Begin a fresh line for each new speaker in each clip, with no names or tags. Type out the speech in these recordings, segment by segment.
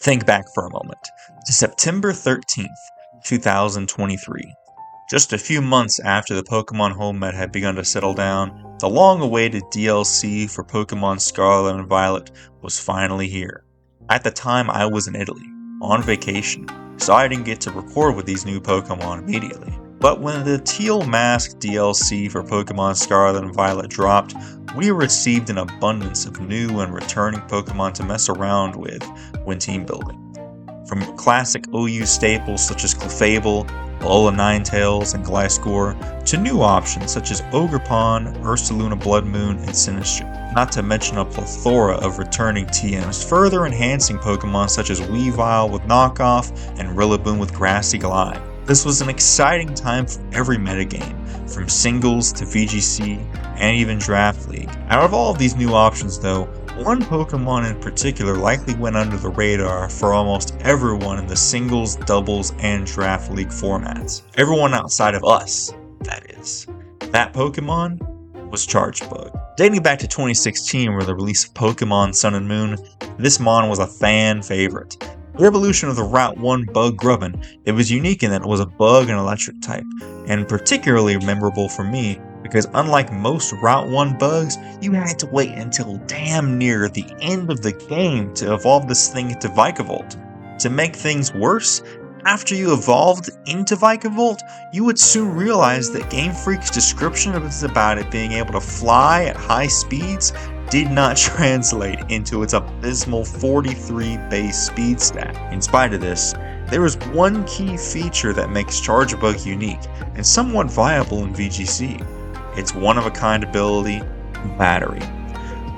Think back for a moment to September 13th, 2023. Just a few months after the Pokemon home meta had begun to settle down, the long-awaited DLC for Pokemon Scarlet and Violet was finally here. At the time, I was in Italy, on vacation, so I didn't get to record with these new Pokemon immediately. But when the Teal Mask DLC for Pokemon Scarlet and Violet dropped, we received an abundance of new and returning Pokemon to mess around with when team building. From classic OU staples such as Clefable, Alola Ninetales, and Gliscor, to new options such as Ogerpon, Ursaluna Blood Moon, and Sinistcha, not to mention a plethora of returning TMs, further enhancing Pokemon such as Weavile with Knockoff and Rillaboom with Grassy Glide. This was an exciting time for every metagame, from singles to VGC, and even Draft League. Out of all of these new options though, one Pokemon in particular likely went under the radar for almost everyone in the singles, doubles, and Draft League formats. Everyone outside of us, that is. That Pokemon was Charjabug. Dating back to 2016 with the release of Pokemon Sun and Moon, this mon was a fan favorite. The evolution of the Route 1 bug Grubbin, it was unique in that it was a bug and electric type, and particularly memorable for me because unlike most Route 1 bugs, you had to wait until damn near the end of the game to evolve this thing into Vikavolt. To make things worse, after you evolved into Vikavolt, you would soon realize that Game Freak's description about it being able to fly at high speeds did not translate into its abysmal 43 base speed stat. In spite of this, there is one key feature that makes Charjabug unique and somewhat viable in VGC. Its one-of-a-kind ability, Battery.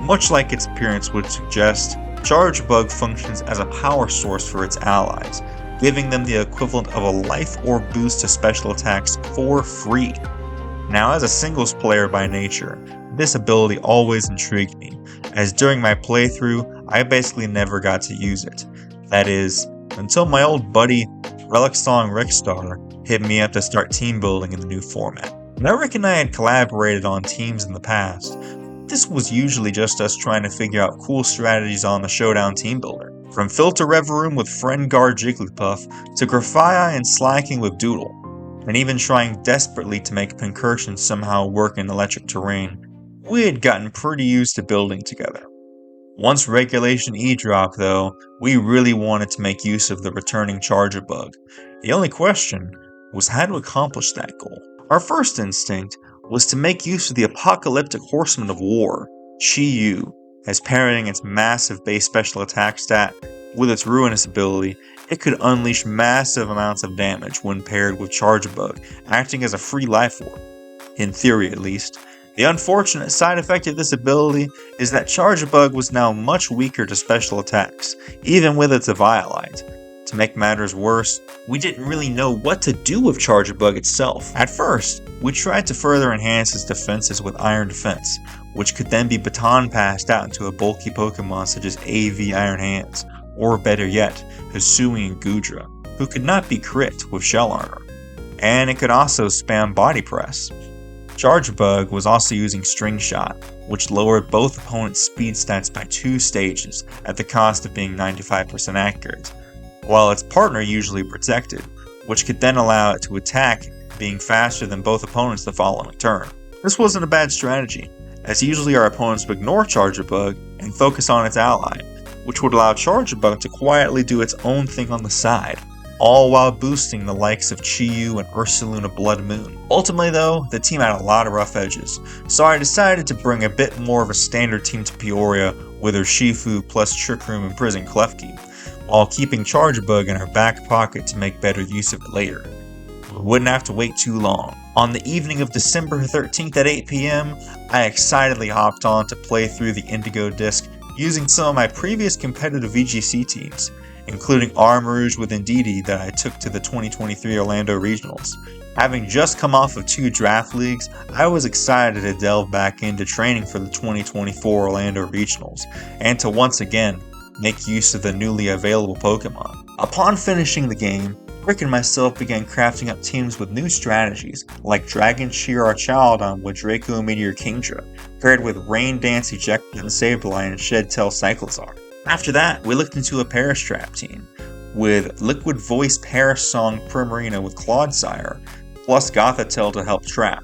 Much like its appearance would suggest, Charjabug functions as a power source for its allies, giving them the equivalent of a life orb boost to special attacks for free. Now, as a singles player by nature, this ability always intrigued me, as during my playthrough, I basically never got to use it. That is, until my old buddy RelicSongRickstar hit me up to start team building in the new format. And I reckon I had collaborated on teams in the past. This was usually just us trying to figure out cool strategies on the Showdown team builder. From Filter Reverum with Friendguard Jigglypuff, to Grafaiai and Slaking with Doodle, and even trying desperately to make Pincursion somehow work in ElectricTerrain. We had gotten pretty used to building together. Once Regulation E dropped though, we really wanted to make use of the returning Charjabug. The only question was how to accomplish that goal. Our first instinct was to make use of the Apocalyptic Horseman of War, Chi-Yu, as pairing its massive base special attack stat with its ruinous ability, it could unleash massive amounts of damage when paired with Charjabug, acting as a free life orb. In theory at least. The unfortunate side effect of this ability is that Charjabug was now much weaker to special attacks, even with its Eviolite. To make matters worse, we didn't really know what to do with Charjabug itself. At first, we tried to further enhance its defenses with Iron Defense, which could then be baton passed out into a bulky Pokemon such as AV Ironhands, or better yet, Hisui and Goodra, who could not be crit with Shell Armor. And it could also spam Body Press. Charjabug was also using String Shot, which lowered both opponents' speed stats by 2 stages at the cost of being 95% accurate, while its partner usually protected, which could then allow it to attack being faster than both opponents the following turn. This wasn't a bad strategy, as usually our opponents would ignore Charjabug and focus on its ally, which would allow Charjabug to quietly do its own thing on the side, all while boosting the likes of Chi-Yu and Ursaluna Blood Moon. Ultimately though, the team had a lot of rough edges, so I decided to bring a bit more of a standard team to Peoria with Urshifu plus Trick Room and Prison Klefki, while keeping Charjabug in our back pocket to make better use of it later. We wouldn't have to wait too long. On the evening of December 13th at 8 PM, I excitedly hopped on to play through the Indigo Disc using some of my previous competitive VGC teams, including Armarouge with Indila that I took to the 2023 Orlando Regionals. Having just come off of 2 draft leagues, I was excited to delve back into training for the 2024 Orlando Regionals, and to once again make use of the newly available Pokemon. Upon finishing the game, Rick and myself began crafting up teams with new strategies, like Dragon Shear Archaladon with Draco Meteor Kingdra, paired with Rain Dance Ejecta and Sableye and Shed Tail Cyclizar. After that, we looked into a Paris Trap team, with Liquid Voice Paris Song Primarina with Clodsire, plus Gothitelle to help trap.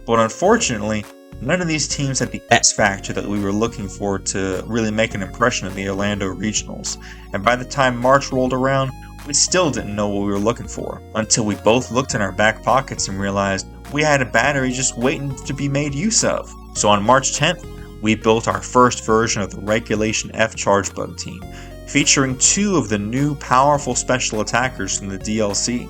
But unfortunately, none of these teams had the X factor that we were looking for to really make an impression in the Orlando Regionals, and by the time March rolled around, we still didn't know what we were looking for, until we both looked in our back pockets and realized we had a battery just waiting to be made use of. So on March 10th, we built our first version of the Reg F Charjabug Team, featuring two of the new powerful special attackers from the DLC,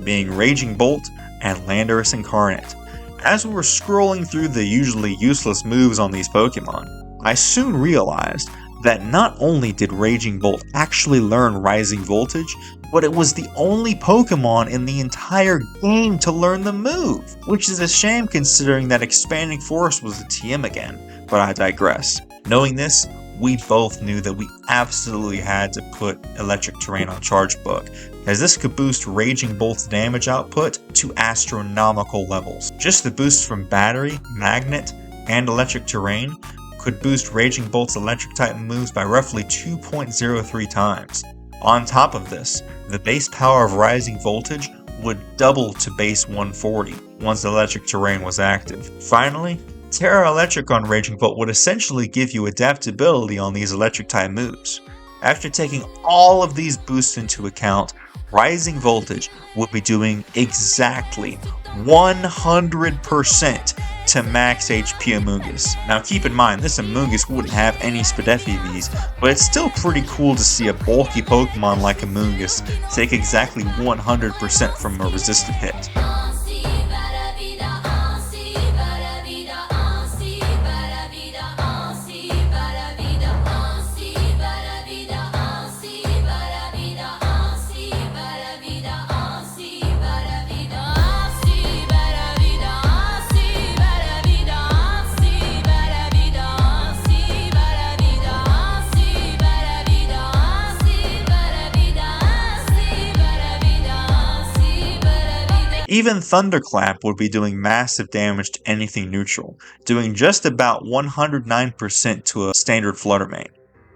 being RagingBolt and Landorus Incarnate. As we were scrolling through the usually useless moves on these Pokemon, I soon realized that not only did RagingBolt actually learn RisingVoltage, but it was the only Pokemon in the entire game to learn the move, which is a shame considering that Expanding Force was a TM again, but I digress. Knowing this, we both knew that we absolutely had to put ElectricTerrain on Charjabug, as this could boost RagingBolt's damage output to astronomical levels. Just the boosts from Battery, Magnet, and ElectricTerrain could boost RagingBolt's electric-type moves by roughly 2.03 times. On top of this, the base power of RisingVoltage would double to base 140 once ElectricTerrain was active. Finally, Terra Electric on RagingBolt would essentially give you adaptability on these electric-type moves. After taking all of these boosts into account, RisingVoltage would be doing exactly 100% to max HP Amoonguss. Now keep in mind, this Amoonguss wouldn't have any Spadef EVs, but it's still pretty cool to see a bulky Pokemon like Amoonguss take exactly 100% from a resistant hit. Even Thunderclap would be doing massive damage to anything neutral, doing just about 109% to a standard Flutter Mane.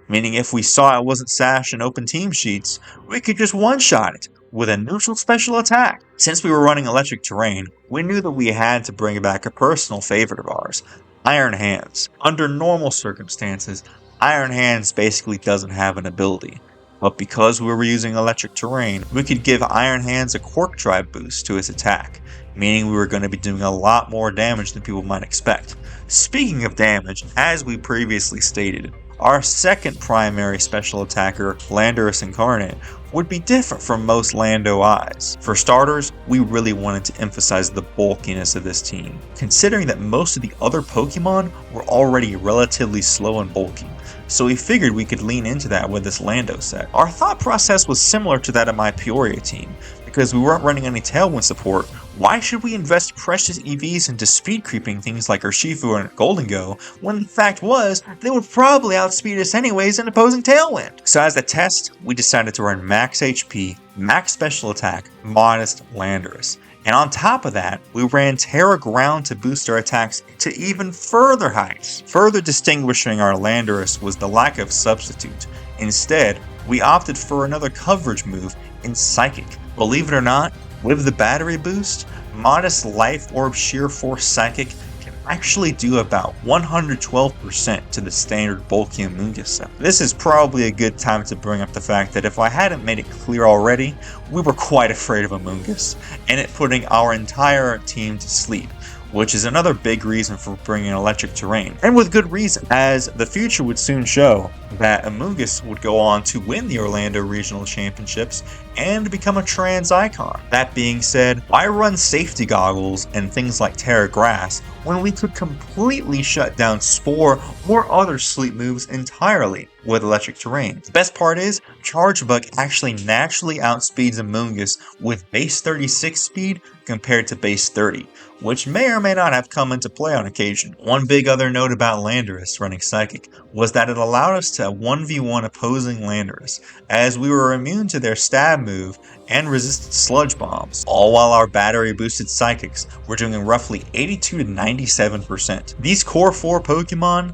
Meaning if we saw it wasn't Sash in open team sheets, we could just one-shot it with a neutral special attack. Since we were running ElectricTerrain, we knew that we had to bring back a personal favorite of ours, Ironhands. Under normal circumstances, Ironhands basically doesn't have an ability. But because we were using ElectricTerrain, we could give Ironhands a Quark Drive boost to its attack, meaning we were going to be doing a lot more damage than people might expect. Speaking of damage, as we previously stated, our second primary special attacker, Landorus Incarnate, would be different from most Lando eyes. For starters, we really wanted to emphasize the bulkiness of this team, considering that most of the other Pokemon were already relatively slow and bulky. So we figured we could lean into that with this Lando set. Our thought process was similar to that of my Peoria team. Because we weren't running any Tailwind support, why should we invest precious EVs into speed creeping things like Urshifu and Golden Go, when the fact was, they would probably outspeed us anyways in opposing Tailwind? So as a test, we decided to run max HP, max special attack, modest Landorus. And on top of that, we ran Terra Ground to boost our attacks to even further heights. Further distinguishing our Landorus was the lack of substitute. Instead, we opted for another coverage move in Psychic. Believe it or not, with the battery boost, modest Life Orb Sheer Force Psychic can actually do about 112% to the standard bulky Amoonguss set. This is probably a good time to bring up the fact that if I hadn't made it clear already, we were quite afraid of Amoonguss, and it putting our entire team to sleep, which is another big reason for bringing ElectricTerrain, and with good reason, as the future would soon show that Amoonguss would go on to win the Orlando Regional Championships and become a trans icon. That being said, why run safety goggles and things like Terra Grass when we could completely shut down Spore or other sleep moves entirely with ElectricTerrain? The best part is, Charjabug actually naturally outspeeds Amoonguss with base 36 speed compared to base 30, which may or may not have come into play on occasion. One big other note about Landorus running Psychic was that it allowed us to 1v1 opposing Landorus, as we were immune to their stab move and resisted sludge bombs, all while our battery boosted Psychics were doing roughly 82 to 97%. These core 4 Pokemon,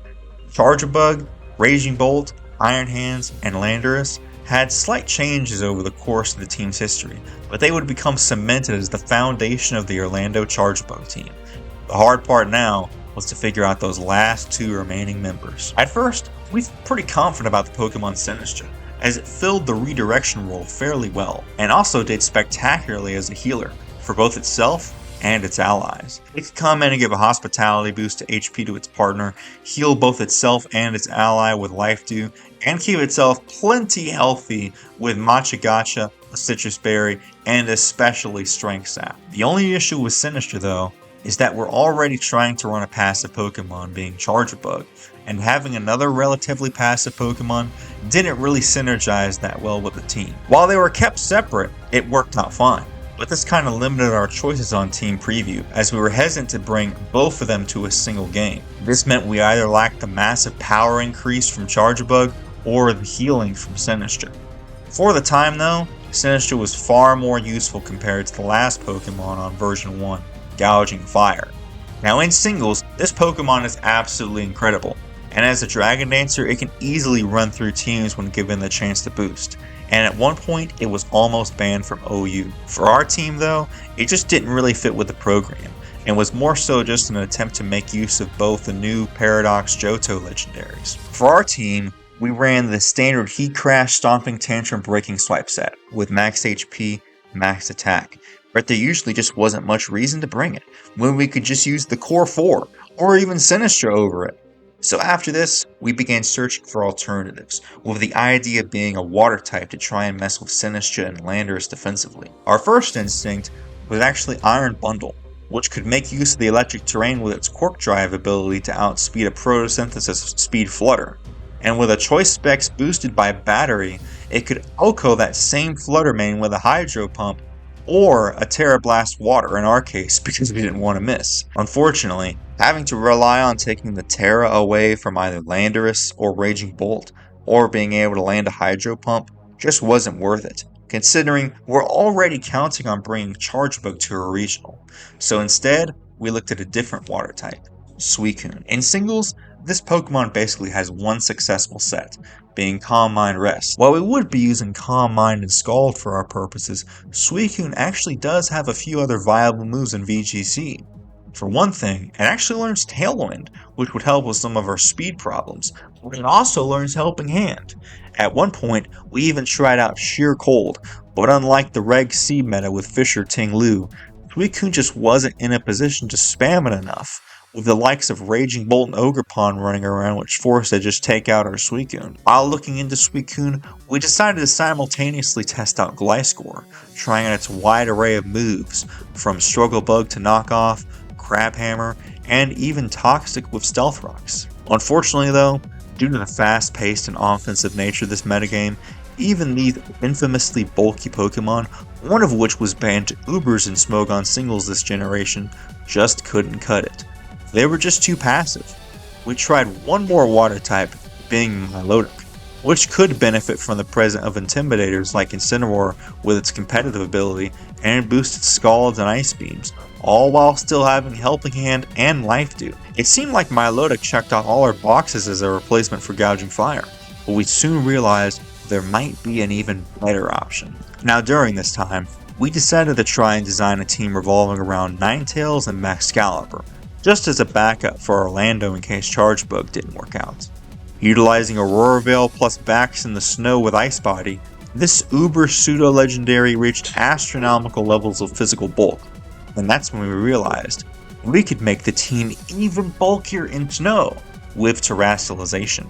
Charjabug, RagingBolt, Ironhands, and Landorus had slight changes over the course of the team's history, but they would become cemented as the foundation of the Reg Charjabug Team. The hard part now was to figure out those last two remaining members. At first, we were pretty confident about the Pokemon Sinistcha, as it filled the redirection role fairly well, and also did spectacularly as a healer, for both itself and its allies. It could come in and give a hospitality boost to HP to its partner, heal both itself and its ally with Life Dew, and keep itself plenty healthy with Matcha Gacha, a Citrus Berry, and especially Strength Sap. The only issue with Sinistcha though, is that we're already trying to run a passive Pokemon being Charjabug, and having another relatively passive Pokemon didn't really synergize that well with the team. While they were kept separate, it worked out fine. But this kind of limited our choices on Team Preview, as we were hesitant to bring both of them to a single game. This meant we either lacked the massive power increase from Charjabug, or the healing from Sinistcha. For the time though, Sinistcha was far more useful compared to the last Pokemon on version 1, Gouging Fire. Now in singles, this Pokemon is absolutely incredible, and as a Dragon Dancer it can easily run through teams when given the chance to boost. And at one point it was almost banned from OU. For our team though, it just didn't really fit with the program, and was more so just an attempt to make use of both the new Paradox Johto legendaries. For our team, we ran the standard Heat Crash Stomping Tantrum Breaking Swipe set, with max HP, max attack, but there usually just wasn't much reason to bring it, when we could just use the Core 4, or even Sinistcha over it. So after this, we began searching for alternatives, with the idea being a water type to try and mess with Sinistcha and Landorus defensively. Our first instinct was actually Iron Bundle, which could make use of the ElectricTerrain with its Quark Drive ability to outspeed a Photosynthesis Speed Flutter. And with a Choice Specs boosted by Battery, it could OHKO that same Flutter Mane with a Hydro Pump, or a Terra Blast Water in our case, because we didn't want to miss. Unfortunately, having to rely on taking the Terra away from either Landorus or RagingBolt, or being able to land a Hydro Pump, just wasn't worth it, considering we're already counting on bringing Charjabug to a regional. So instead, we looked at a different water type, Suicune. In singles, this Pokemon basically has one successful set, being Calm Mind Rest. While we would be using Calm Mind and Scald for our purposes, Suicune actually does have a few other viable moves in VGC. For one thing, it actually learns Tailwind, which would help with some of our speed problems, but it also learns Helping Hand. At one point, we even tried out Sheer Cold, but unlike the Reg C meta with Fisher Ting Lu, Suicune just wasn't in a position to spam it enough, with the likes of RagingBolt and Ogerpon running around, which forced to just take out our Suicune. While looking into Suicune, we decided to simultaneously test out Gliscor, trying out its wide array of moves, from Struggle Bug to Knockoff, Crab Hammer, and even Toxic with Stealth Rocks. Unfortunately though, due to the fast-paced and offensive nature of this metagame, even these infamously bulky Pokemon, one of which was banned to Ubers in Smogon singles this generation, just couldn't cut it. They were just too passive. We tried one more water type, being Milotic, which could benefit from the presence of intimidators like Incineroar with its competitive ability and boosted Scalds and Ice Beams, all while still having Helping Hand and Life Dew. It seemed like Milotic checked off all our boxes as a replacement for Gouging Fire, but we soon realized there might be an even better option. Now during this time, we decided to try and design a team revolving around Ninetales and Excalibur, just as a backup for Orlando in case Charjabug didn't work out. Utilizing Aurora Veil plus Backs in the snow with Ice Body, this uber pseudo-legendary reached astronomical levels of physical bulk, and that's when we realized we could make the team even bulkier in snow with Terrestrialization.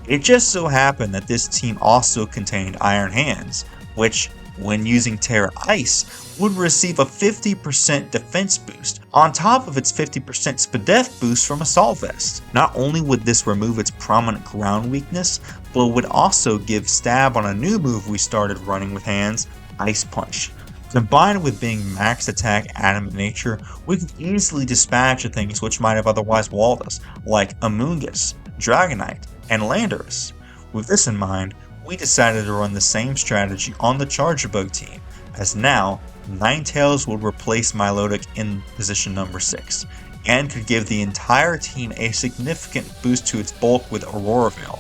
It just so happened that this team also contained Iron Hands, which, when using Terra Ice, would receive a 50% defense boost, on top of its 50% Spadef boost from Assault Vest. Not only would this remove its prominent ground weakness, but would also give stab on a new move we started running with Hands, Ice Punch. Combined with being max attack Adamant Nature, we could easily dispatch of things which might have otherwise walled us, like Amoonguss, Dragonite, and Landorus. With this in mind, we decided to run the same strategy on the Charjabug team, as now, Ninetales would replace Milotic in position number 6, and could give the entire team a significant boost to its bulk with Aurora Veil.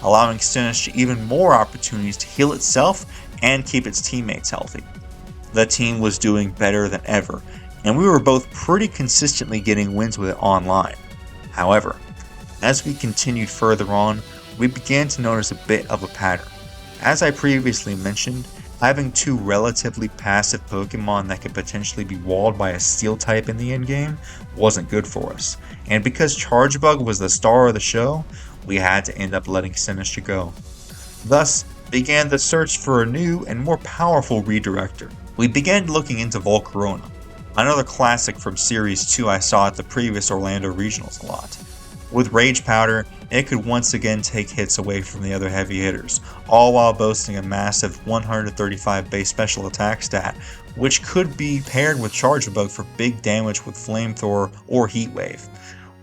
allowing Sinistcha even more opportunities to heal itself and keep its teammates healthy. The team was doing better than ever, and we were both pretty consistently getting wins with it online. However, as we continued further on, we began to notice a bit of a pattern. As I previously mentioned, having two relatively passive Pokemon that could potentially be walled by a Steel type in the endgame wasn't good for us, and because Charjabug was the star of the show, we had to end up letting Sinistcha go. Thus began the search for a new and more powerful redirector. We began looking into Volcarona, another classic from Series 2 I saw at the previous Orlando Regionals a lot. With Rage Powder, it could once again take hits away from the other heavy hitters, all while boasting a massive 135 base special attack stat, which could be paired with Charjabug for big damage with Flamethrower or Heat Wave.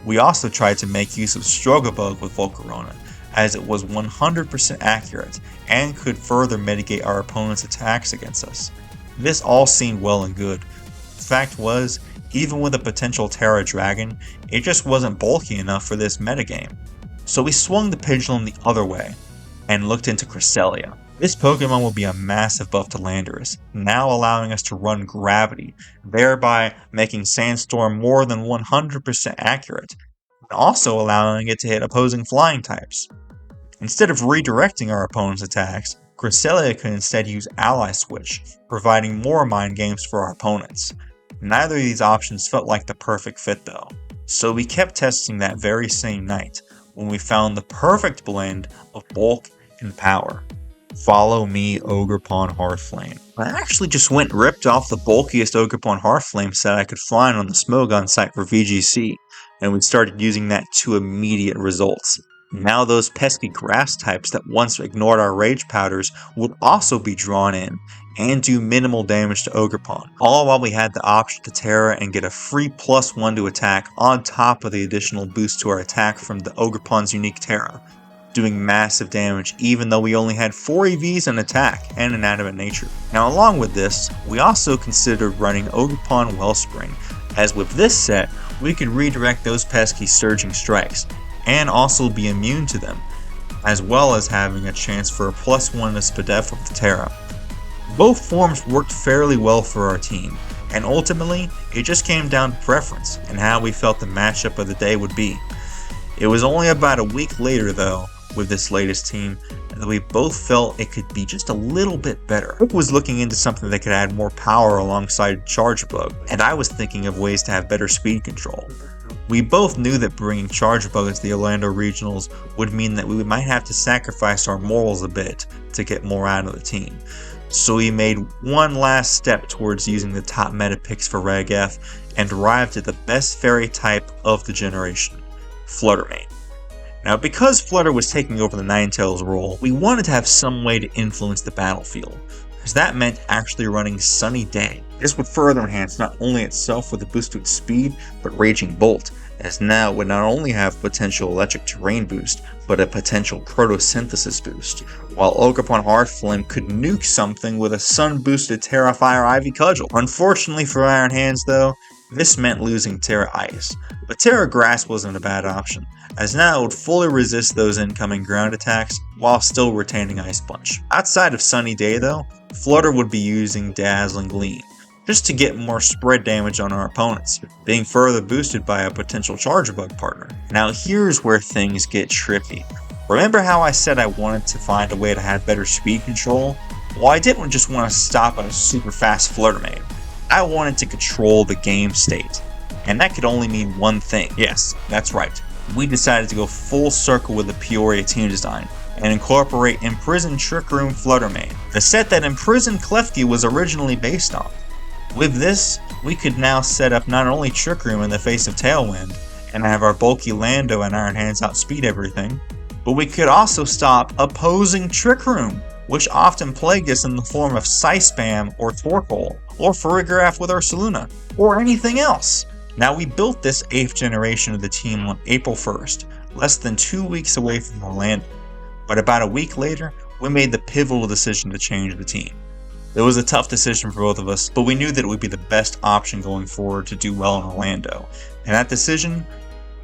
We also tried to make use of Strugabug with Volcarona, as it was 100% accurate and could further mitigate our opponent's attacks against us. This all seemed well and good. The fact was, even with a potential Terra Dragon, it just wasn't bulky enough for this metagame. So we swung the pendulum the other way, and looked into Cresselia. This Pokemon will be a massive buff to Landorus, now allowing us to run Gravity, thereby making Sandstorm more than 100% accurate, and also allowing it to hit opposing flying types. Instead of redirecting our opponent's attacks, Cresselia could instead use Ally Switch, providing more mind games for our opponents. Neither of these options felt like the perfect fit though, so we kept testing that very same night, when we found the perfect blend of bulk and power. Follow me, Ogerpon Hearthflame. I actually just went and ripped off the bulkiest Ogerpon Hearthflame set I could find on the Smogon site for VGC, and we started using that to immediate results. Now those pesky grass types that once ignored our Rage Powders would also be drawn in, and do minimal damage to Ogerpon, all while we had the option to Terra and get a free +1 to attack on top of the additional boost to our attack from the Ogerpon's unique Terra, doing massive damage even though we only had 4 EVs in attack and inanimate nature. Now along with this, we also considered running Ogerpon Wellspring, as with this set, we could redirect those pesky Surging Strikes, and also be immune to them, as well as having a chance for a +1 to Spadef with the Terra. Both forms worked fairly well for our team, and ultimately, it just came down to preference and how we felt the matchup of the day would be. It was only about a week later though, with this latest team, that we both felt it could be just a little bit better. Rick was looking into something that could add more power alongside Charjabug, and I was thinking of ways to have better speed control. We both knew that bringing Charjabug to the Orlando Regionals would mean that we might have to sacrifice our morals a bit to get more out of the team. So we made one last step towards using the top meta picks for Reg F and arrived at the best fairy type of the generation, Fluttermane. Now because Flutter was taking over the Ninetales role, we wanted to have some way to influence the battlefield, as that meant actually running Sunny Day. This would further enhance not only itself with a boost to its speed, but RagingBolt, as now it would not only have potential ElectricTerrain boost, but a potential Photosynthesis boost, while Ogerpon Hearthflame could nuke something with a sun-boosted Terra Fire Ivy Cudgel. Unfortunately for Ironhands though, this meant losing Terra Ice, but Terra Grass wasn't a bad option, as now it would fully resist those incoming ground attacks while still retaining Ice Punch. Outside of Sunny Day though, Flutter would be using Dazzling Gleam, just to get more spread damage on our opponents, being further boosted by a potential Charjabug partner. Now here's where things get trippy. Remember how I said I wanted to find a way to have better speed control? Well, I didn't just want to stop at a super fast Fluttermane. I wanted to control the game state, and that could only mean one thing. Yes, that's right. We decided to go full circle with the Peoria team design, and incorporate Imprisoned Trick Room Fluttermane, the set that Imprisoned Klefki was originally based on. With this, we could now set up not only Trick Room in the face of Tailwind, and have our bulky Lando and Ironhands outspeed everything, but we could also stop opposing Trick Room, which often plagued us in the form of Psyspam or Torkoal, or Farigiraf with Ursaluna, or anything else. Now we built this 8th generation of the team on April 1st, less than 2 weeks away from Orlando, but about a week later, we made the pivotal decision to change the team. It was a tough decision for both of us, but we knew that it would be the best option going forward to do well in Orlando, and that decision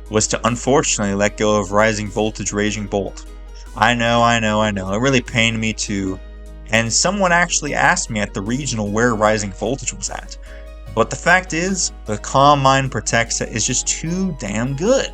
was to unfortunately let go of RisingVoltage RagingBolt. I know. It really pained me too. And someone actually asked me at the regional where RisingVoltage was at. But the fact is, the Calm Mind Protect set is just too damn good.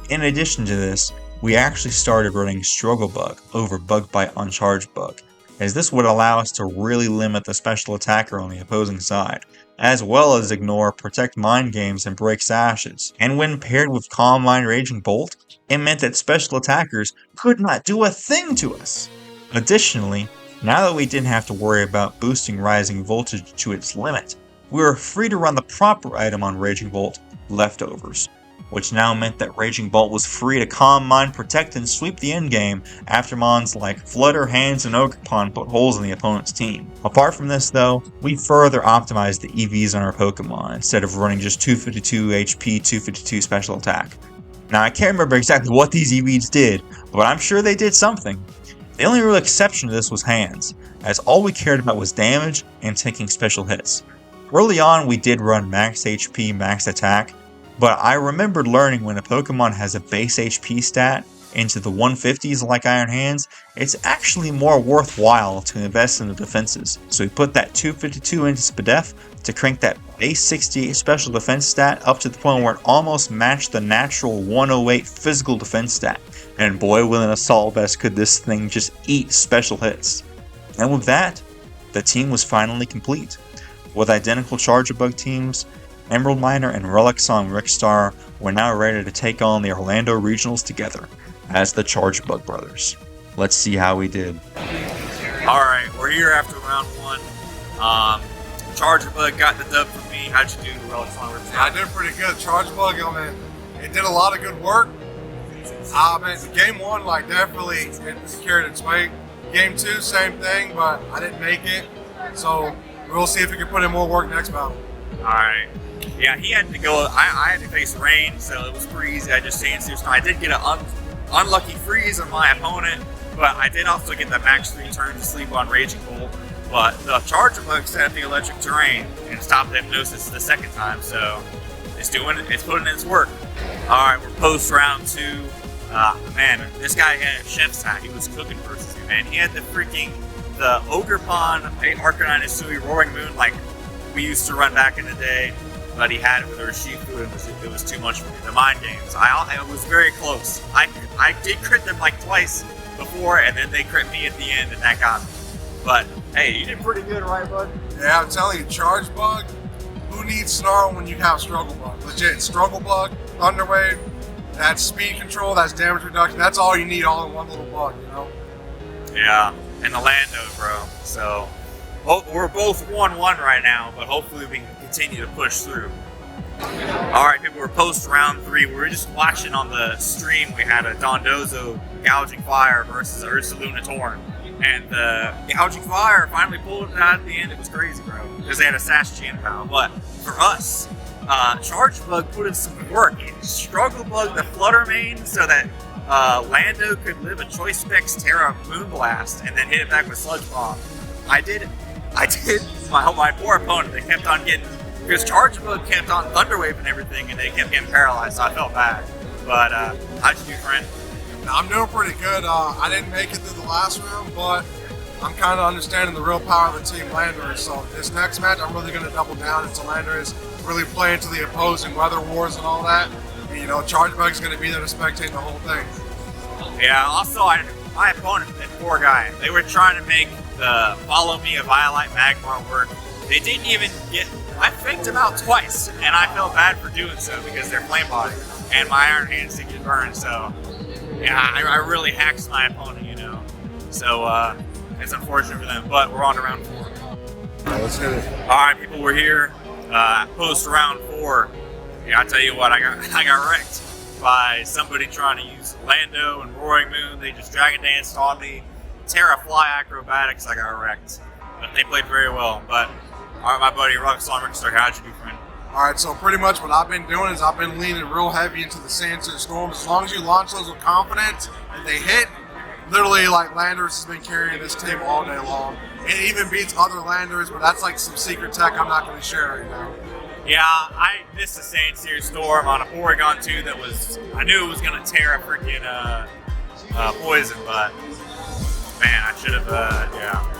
In addition to this, we actually started running Struggle Bug over Bug Bite on Charjabug, as this would allow us to really limit the special attacker on the opposing side, as well as ignore Protect Mind Games and Break Sashes. And when paired with Calm Mind RagingBolt, it meant that special attackers could not do a thing to us. Additionally, now that we didn't have to worry about boosting RisingVoltage to its limit, we were free to run the proper item on RagingBolt, Leftovers, which now meant that RagingBolt was free to Calm Mind Protect and sweep the endgame after mons like Flutter, Hands, and Ogerpon put holes in the opponent's team. Apart from this though, we further optimized the EVs on our Pokemon instead of running just 252 HP, 252 special attack. Now I can't remember exactly what these EVs did, but I'm sure they did something. The only real exception to this was Hands, as all we cared about was damage and taking special hits. Early on we did run max HP, max attack, but I remembered learning when a Pokemon has a base HP stat into the 150s like Ironhands, it's actually more worthwhile to invest in the defenses. So we put that 252 into Spadef to crank that base 68 special defense stat up to the point where it almost matched the natural 108 physical defense stat. And boy, with an Assault Vest could this thing just eat special hits. And with that, the team was finally complete. With identical Charjabug teams, Emerald Miner and RelicSongRickstar were now ready to take on the Orlando Regionals together as the Charjabug brothers. Let's see how we did.
Alright, we're here after round 1. Charjabug got the dub for me. How'd you do, RelicSongRickstar?
Yeah, I did pretty good. Charjabug, I mean, it did a lot of good work. Game 1, like, definitely it carried its weight. Game 2, same thing, but I didn't make it. So we'll see if we can put in more work next battle.
Alright. Yeah, he had to go. I had to face rain, so it was pretty easy. I just stayed serious. I did get an unlucky freeze on my opponent, but I did also get the max 3 turn to sleep on RagingBolt. But the Charjabug set the ElectricTerrain and stopped the hypnosis the second time, so it's putting in its work. Alright, we're post round 2. Man, this guy had a chef's hat. He was cooking versus me, man. He had the Ogerpon, Arcanine, Isui, Roaring Moon, like we used to run back in the day. But he had it with a Urshifu and it was too much for me. The mind games, I was very close. I did crit them like twice before, and then they crit me at the end, and that got me. But hey, you did pretty good, right, bud?
Yeah, I'm telling you, Charjabug, who needs Snarl when you have Struggle Bug? Legit, Struggle Bug, Thunder Wave, that's speed control, that's damage reduction, that's all you need all in one little bug, you know?
Yeah, and the Lando, bro. So, we're both 1-1 right now, but hopefully we can continue to push through. Alright people, we're post round 3. We were just watching on the stream. We had a Dondozo Gouging Fire versus Ursaluna Torn. And the Gouging Fire finally pulled it out at the end. It was crazy, bro. Because they had a Sash Power. But for us, Charjabug put in some work. It Struggle Bug the Flutter Mane so that Lando could live a Choice Specs Terra Moonblast and then hit it back with Sludge Bomb. I did my poor opponent, they kept on getting, because Charjabug kept on Thunderwave and everything, and they kept getting paralyzed, so I felt bad. But, how'd you do, friend?
I'm doing pretty good. I didn't make it through the last round, but I'm kind of understanding the real power of the team Landorus. So this next match, I'm really going to double down into Landorus, really play into the opposing weather wars and all that. And, you know, Charjabug is going to be there to spectate the whole thing.
Yeah, also, my opponent, that poor guy, they were trying to make the Follow Me a Violite Magmar work. They didn't even get, I faked him out twice, and I felt bad for doing so because they're Flame Body, and my Ironhands didn't get burned, so yeah, I really hacked my opponent, you know. So it's unfortunate for them, but we're on to round 4.
Alright, let's hit it.
Alright people, we're here, post round 4. Yeah, I'll tell you what, I got wrecked by somebody trying to use Lando and Roaring Moon. They just Dragon Danced on me. Terra Fly Acrobatics, I got wrecked. But they played very well. But, alright, my buddy RelicSongRickstar, how'd you do, friend?
Alright, so pretty much what I've been doing is I've been leaning real heavy into the Sandstone Storms. As long as you launch those with confidence and they hit, literally, like, Landorus has been carrying this team all day long. It even beats other Landorus, but that's like some secret tech I'm not going to share right now.
Yeah, I missed the Sandstone Storm on a Porygon 2 that was, I knew it was going to tear a freaking poison, but man, I should have, yeah.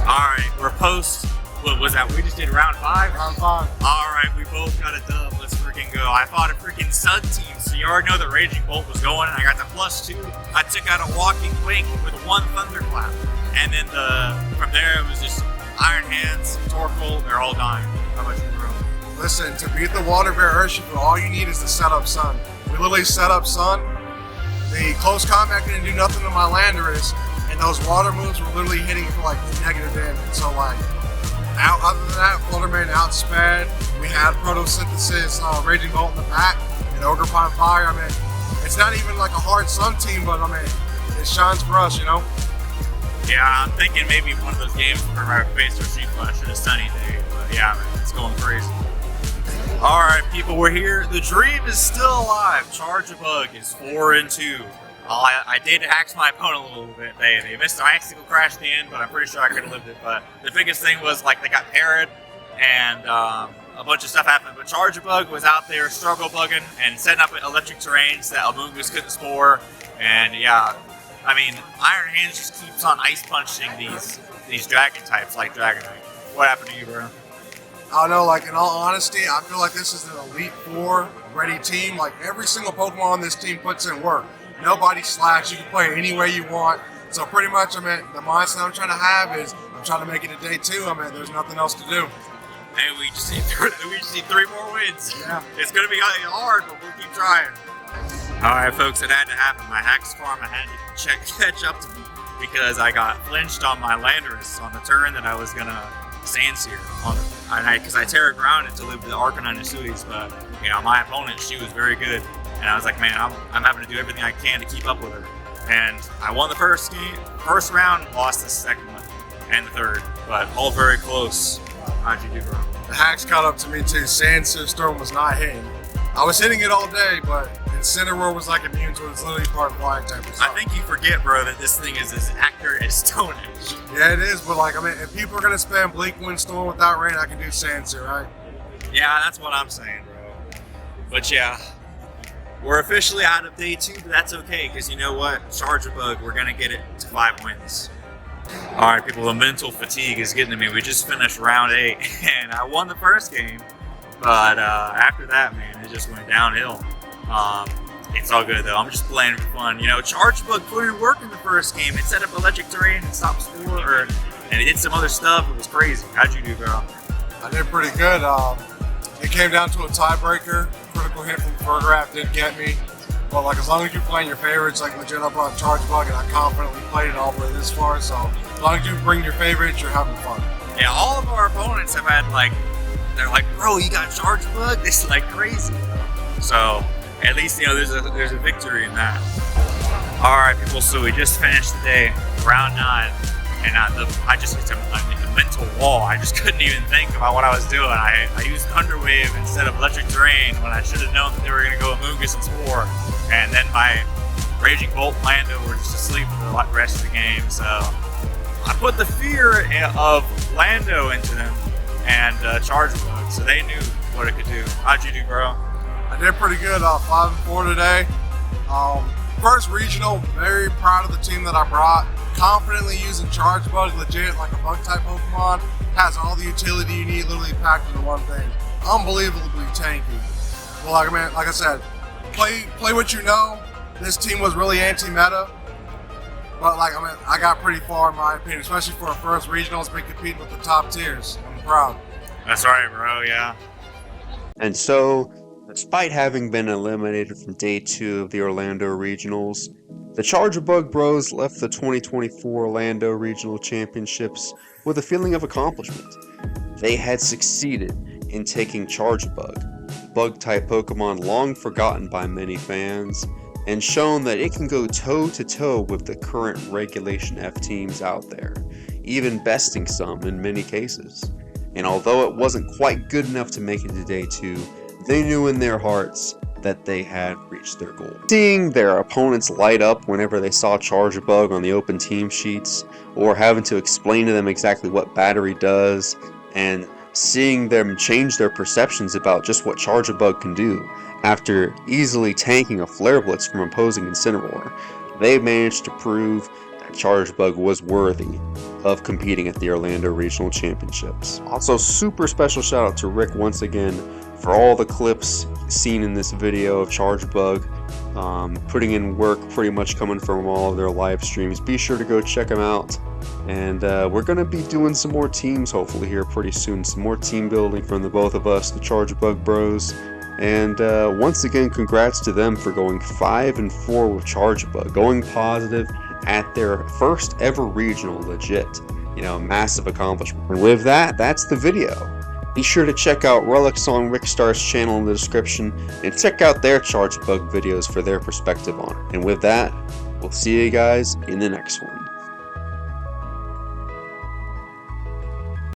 Alright, we're post, what was that? We just did round 5?
Round 5.
Alright, we both got a dub. Let's freaking go. I fought a freaking Sun team, so you already know that RagingBolt was going, and I got the +2. I took out a Walking Wing with 1 Thunderclap. And then from there, it was just Ironhands, Torkoal, they're all dying. How about you, bro?
Listen, to beat the Water Bear Urshifu, all you need is to set up Sun. We literally set up Sun. The close combat didn't do nothing to my Landorus, and those water moves were literally hitting for like negative damage. So like, other than that, Flutterman outsped. We had Photosynthesis, RagingBolt in the back, and Ogre-Pine Fire. I mean, it's not even like a hard Sun team, but I mean, it shines for us, you know?
Yeah, I'm thinking maybe one of those games where I faced our Sheep Flash in a sunny day, but yeah, man, it's going crazy. Alright, people, we're here. The dream is still alive. Charjabug is 4-2. I did hack my opponent a little bit. They missed an icicle crash at the end, but I'm pretty sure I could have lived it. But the biggest thing was, like, they got parried, and a bunch of stuff happened. But Charjabug was out there struggle bugging and setting up electric terrains that Amoonguss couldn't spore. And yeah, I mean, Ironhands just keeps on ice punching these dragon types like Dragonite. What happened to you, bro?
I don't know, like, in all honesty, I feel like this is an Elite Four ready team. Like, every single Pokemon on this team puts in work. Nobody slacks. You can play it any way you want. So pretty much, I mean, the mindset I'm trying to have is I'm trying to make it to day 2. I mean, there's nothing else to do.
Hey, we just need 3 more wins.
Yeah.
It's going to be hard, but we'll keep trying. All right, folks, it had to happen. My Hax Karma had to catch up to me because I got flinched on my Landorus on the turn that I was going to Sandsear on it. Because I Terra Grounded to live the Arcanine Isui's, but you know, my opponent, she was very good. And I was like, man, I'm having to do everything I can to keep up with her. And I won the first round, lost the second one, and the third, but all very close. How'd you do, bro?
The hacks caught up to me too. Sandsear Storm was not hitting. I was hitting it all day, but Incineroar was like immune to it. It's literally part of flying type.
I think you forget, bro, that this thing is as accurate as Stone Edge.
Yeah, it is, but like, I mean, if people are gonna spam Bleak Windstorm without rain, I can do Sandsear, right?
Yeah, that's what I'm saying, bro. But yeah, we're officially out of day 2, but that's okay, because you know what? Charjabug, we're gonna get it to 5 wins. Alright, people, the mental fatigue is getting to me. We just finished round 8, and I won the first game, but after that, man, it just went downhill. It's all good, though. I'm just playing for fun. You know, Charjabug put in work in the first game. It set up ElectricTerrain and stopped Spore, and it did some other stuff. It was crazy. How'd you do, bro?
I did pretty good. It came down to a tiebreaker. Critical hit from Fergraph did get me. But like, as long as you're playing your favorites, like legit up on Charjabug, and I confidently played it all the way this far, so as long as you bring your favorites, you're having fun.
Yeah, all of our opponents have had like, they're like, bro, you got Charjabug? This is like crazy. So at least, you know, there's a victory in that. All right, people, so we just finished the day, round 9, and I just hit a mental wall. I just couldn't even think about what I was doing. I used Thunder Wave instead of ElectricTerrain when I should have known that they were going to go Amoonguss and Spore. And then my RagingBolt and Lando were just asleep for the rest of the game. So I put the fear of Lando into them and Charjabug, so they knew what it could do. How'd you do, bro?
I did pretty good. 5-4 today. First regional, very proud of the team that I brought. Confidently using Charjabug, legit, like a bug type Pokemon. Has all the utility you need, literally packed into one thing. Unbelievably tanky. Well, like I said, play what you know. This team was really anti-meta, but like, I got pretty far in my opinion, especially for a first regionals, been competing with the top tiers. I'm proud.
That's right, bro. Yeah.
And so, despite having been eliminated from day 2 of the Orlando Regionals, the Charjabug Bros left the 2024 Orlando Regional Championships with a feeling of accomplishment. They had succeeded in taking Charjabug, bug-type Pokemon long forgotten by many fans, and shown that it can go toe-to-toe with the current Regulation F teams out there, even besting some in many cases. And although it wasn't quite good enough to make it to day 2, they knew in their hearts that they had reached their goal. Seeing their opponents light up whenever they saw Charjabug on the open team sheets, or having to explain to them exactly what battery does, and seeing them change their perceptions about just what Charjabug can do after easily tanking a Flare Blitz from opposing Incineroar,
they managed to prove that Charjabug was worthy of competing at the Orlando Regional Championships. Also, super special shout out to Rick once again for all the clips seen in this video of Charjabug, putting in work pretty much coming from all of their live streams. Be sure to go check them out. And we're going to be doing some more teams hopefully here pretty soon. Some more team building from the both of us, the Charjabug Bros. And once again, congrats to them for going 5-4 with Charjabug, going positive at their first ever regional, legit, you know, massive accomplishment. And with that, that's the video. Be sure to check out RelicSongRickstar's channel in the description and check out their Charjabug videos for their perspective on it. And with that, we'll see you guys in the next one.